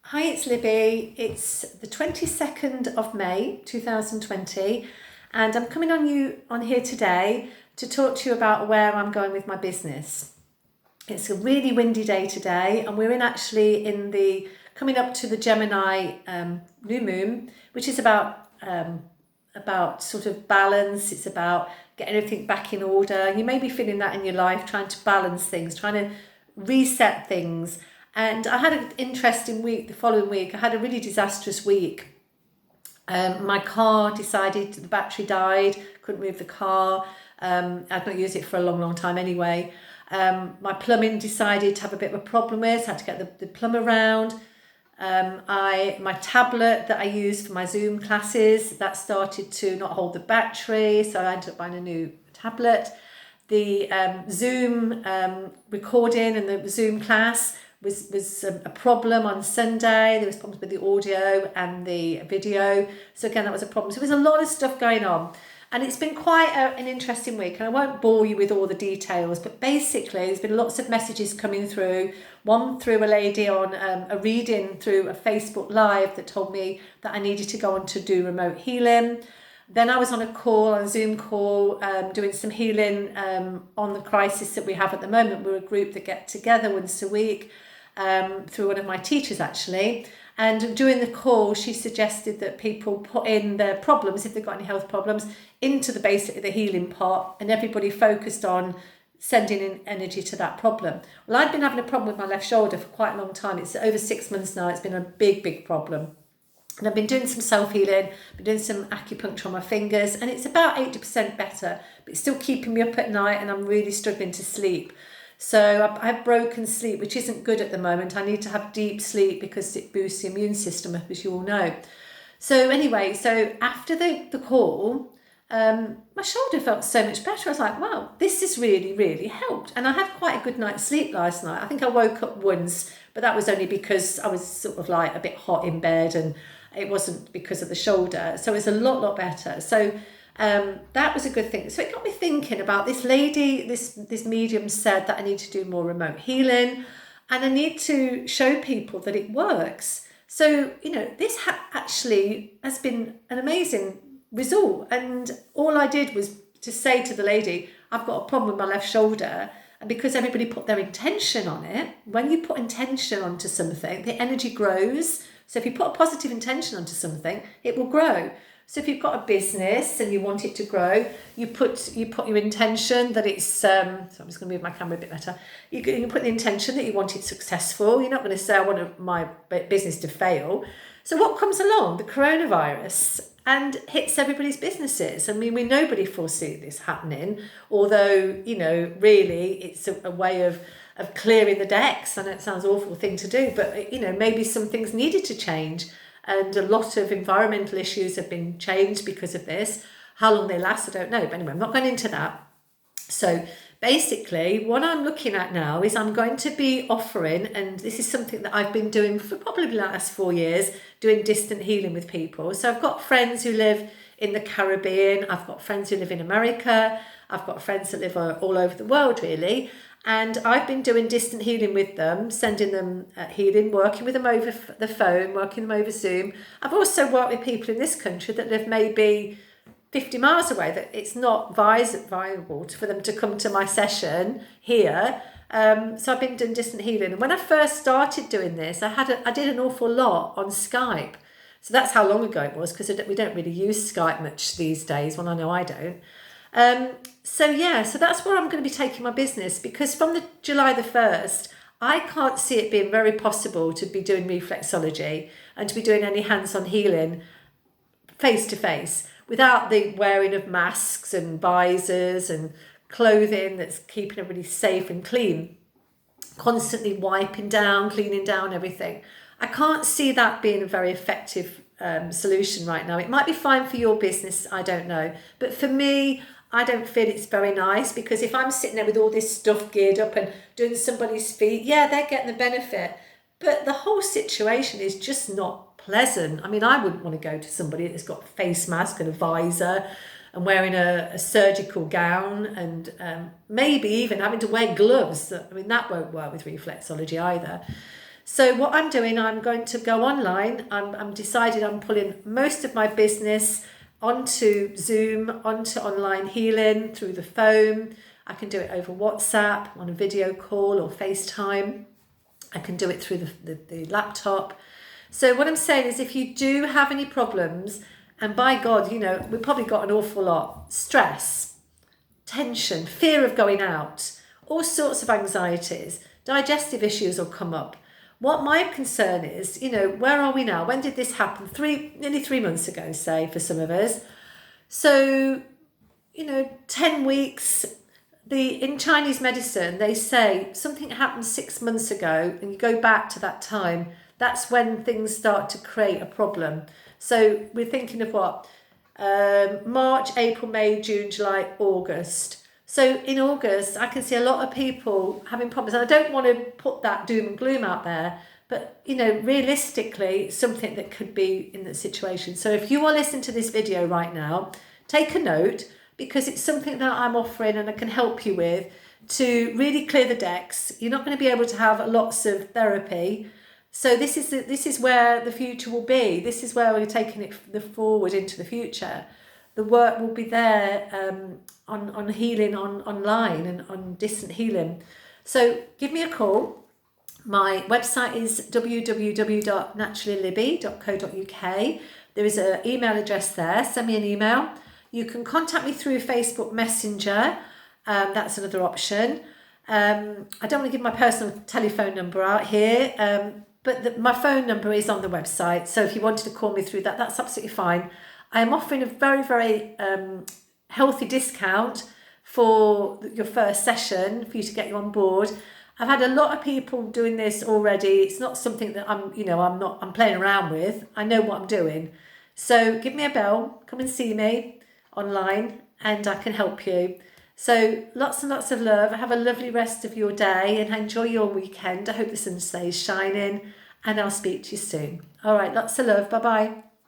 Hi, it's Libby. It's the 22nd of May 2020, and I'm coming on here today to talk to you about where I'm going with my business. It's a really windy day today, and we're in the coming up to the Gemini New Moon, which is about sort of balance. It's about getting everything back in order. You may be feeling that in your life, trying to balance things, trying to reset things. And I had an interesting week the following week. I had a really disastrous week. My car decided the battery died, couldn't move the car. I'd not used it for a long, long time anyway. My plumbing decided to have a bit of a problem with, so I had to get the plumber around. My tablet that I use for my Zoom classes, that started to not hold the battery, so I ended up buying a new tablet. The Zoom recording and the Zoom class was a problem on Sunday. There was problems with the audio and the video. So again, that was a problem. So there was a lot of stuff going on. And it's been quite an interesting week. And I won't bore you with all the details, but basically there's been lots of messages coming through. One through a lady on a reading through a Facebook Live that told me that I needed to go on to do remote healing. Then I was on a Zoom call, doing some healing on the crisis that we have at the moment. We're a group that get together once a week. Through one of my teachers actually, and during the call she suggested that people put in their problems, if they've got any health problems, into the healing pot, and everybody focused on sending in energy to that problem. Well, I've been having a problem with my left shoulder for quite a long time. It's over 6 months now. It's been a big problem, and I've been doing some self-healing, been doing some acupuncture on my fingers, and it's about 80% better, but it's still keeping me up at night, and I'm really struggling to sleep. So I have broken sleep, which isn't good at the moment. I need to have deep sleep because it boosts the immune system, as you all know. So anyway, so after the call, my shoulder felt so much better. I was like, wow, this has really helped. And I had quite a good night's sleep last night. I think I woke up once, but that was only because I was sort of like a bit hot in bed, and it wasn't because of the shoulder. So it's a lot better. So that was a good thing. So it got me thinking about this lady, this medium said that I need to do more remote healing, and I need to show people that it works. So, this actually has been an amazing result. And all I did was to say to the lady, I've got a problem with my left shoulder. And because everybody put their intention on it, when you put intention onto something, the energy grows. So if you put a positive intention onto something, it will grow. So if you've got a business and you want it to grow, you put your intention that it's, so I'm just going to move my camera a bit better. You can put the intention that you want it successful. You're not going to say, I want my business to fail. So what comes along? The coronavirus, and hits everybody's businesses. I mean, nobody foresee this happening, although, really it's a way of clearing the decks. I know it sounds an awful thing to do, but, maybe some things needed to change. And a lot of environmental issues have been changed because of this. How long they last, I don't know. But anyway, I'm not going into that. So basically, what I'm looking at now is I'm going to be offering, and this is something that I've been doing for probably the last 4 years, doing distant healing with people. So I've got friends who live in the Caribbean. I've got friends who live in America. I've got friends that live all over the world, really. And I've been doing distant healing with them, sending them healing, working with them over the phone, working them over Zoom. I've also worked with people in this country that live maybe 50 miles away, that it's not viable for them to come to my session here. So I've been doing distant healing. And when I first started doing this, I did an awful lot on Skype. So that's how long ago it was, because we don't really use Skype much these days. Well, I know I don't. So that's where I'm going to be taking my business, because from July the 1st, I can't see it being very possible to be doing reflexology and to be doing any hands-on healing face to face without the wearing of masks and visors and clothing that's keeping everybody safe and clean, constantly wiping down, cleaning down everything. I can't see that being a very effective solution right now. It might be fine for your business, I don't know. But for me, I don't feel it's very nice, because if I'm sitting there with all this stuff geared up and doing somebody's feet, yeah, they're getting the benefit. But the whole situation is just not pleasant. I mean, I wouldn't want to go to somebody that's got a face mask and a visor and wearing a surgical gown, and maybe even having to wear gloves. I mean, that won't work with reflexology either. So what I'm doing, I'm going to go online. I'm decided I'm pulling most of my business onto Zoom, onto online healing through the phone. I can do it over WhatsApp, on a video call or FaceTime. I can do it through the laptop. So what I'm saying is, if you do have any problems, and by God, you know, we've probably got an awful lot, stress, tension, fear of going out, all sorts of anxieties, digestive issues will come up. What my concern is, you know, where are we now? When did this happen? Nearly 3 months ago, say, for some of us. So, you know, 10 weeks. In Chinese medicine, they say something happened 6 months ago and you go back to that time, that's when things start to create a problem. So we're thinking of what? March, April, May, June, July, August. So in August, I can see a lot of people having problems. And I don't want to put that doom and gloom out there, but, you know, realistically, something that could be in the situation. So if you are listening to this video right now, take a note, because it's something that I'm offering and I can help you with to really clear the decks. You're not going to be able to have lots of therapy. So this is where the future will be. This is where we're taking it forward into the future. The work will be there on healing online and on distant healing. So give me a call. My website is www.naturallylibby.co.uk. There is an email address there. Send me an email. You can contact me through Facebook Messenger. That's another option. I don't want to give my personal telephone number out here, but my phone number is on the website. So if you wanted to call me through that, that's absolutely fine. I am offering a very, very healthy discount for your first session for you to get you on board. I've had a lot of people doing this already. It's not something that I'm playing around with. I know what I'm doing. So give me a bell, come and see me online and I can help you. So lots and lots of love. Have a lovely rest of your day and enjoy your weekend. I hope the sun stays shining and I'll speak to you soon. All right, lots of love. Bye-bye.